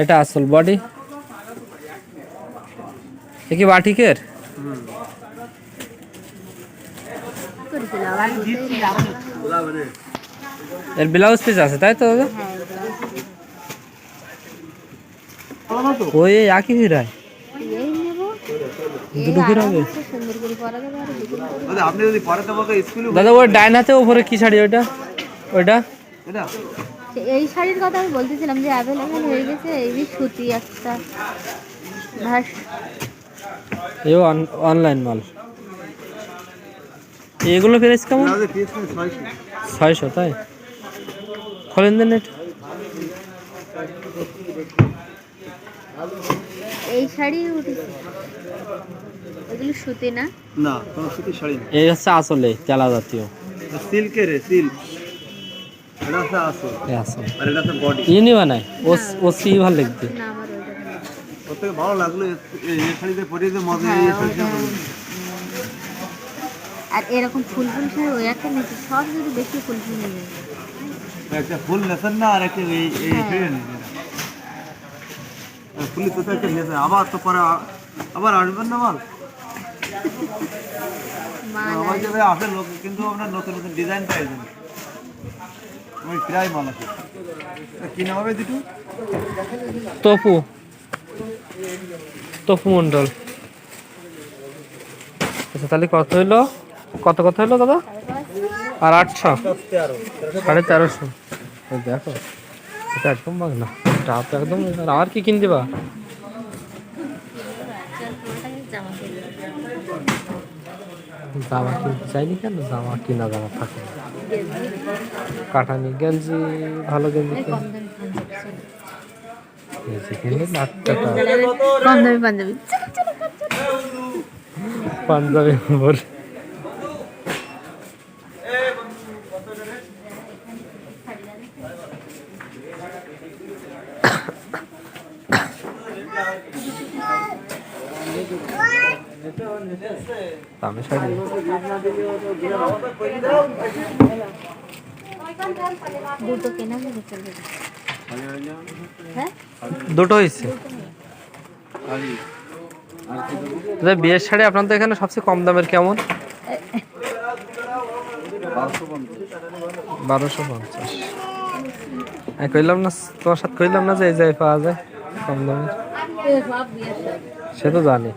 এটা আসল বডি কি বাটিকের এর ব্লাউজ পিস আছে তাই তো দাদা ওই একই ফিরায় দুটো ফির হবে দাদা ওই ডাইন হাতে উপরে কি শাড়ি ওইটা ওইটা এই শাড়ির কথা আমি বলতেছিলাম যে অ্যাভেলেবেল হয়ে গেছে এই যে সুতি একটা ভাস এই অনলাইন মাল এগুলো প্রাইস কেমন 600 তাই খোলেন দেন এটা এই শাড়ি উঠেছে এগুলো সুতি না না কোন সুতি শাড়ি না এই হচ্ছে আসলে তেলা জাতীয় সিল্কের সিল্ক এটা আছে আসল এই আসল আর এটা আছে বডি ইনি বানায় ও সি ভালো লাগবে না আমার ওইটা ওর থেকে ভালো লাগলো এই শাড়িতে পরে যে মজা এই শাড়িটা আর এরকম ফুল ফুল শাড়ি ওই একটা নিচে সব যদি বেশি ফুল ফুল নিয়ে একটা ফুল নেছেন না আর একটা এই শাড়ি নিয়েছেন ফুলি তো একটা নিয়েছেন আবার তো পরে আবার আসবেন না মাল আমার যাবে আসে লোক কিন্তু আপনার নতুন নতুন ডিজাইন পাইছেন ওই প্রায় মাল আছে কি নাম হবে দুটো তপু তপু মন্ডল আচ্ছা তাহলে কত হইলো কত হইলো দাদা আর 800 1350 দেখো এটা একদম বাংলা টাপ একদম আর কি কিন দিবা জামা কিনতে চাইনি কেন জামা কিনা জামা থাকে কাটানি গেঞ্জি ভালো গেঞ্জি পাঞ্জাবি বলে দামি শাড়ি দুটো কেনা হয়ে চলবে হ্যাঁ দুটো হয়েছে বিয়ের শাড়ি আপনাদের এখানে সবচেয়ে কম দামের কেমন 1250 কইলাম না তোমার সাথে কইলাম না যে এই জায়গায় পাওয়া যায় কম দামের সে তো জানি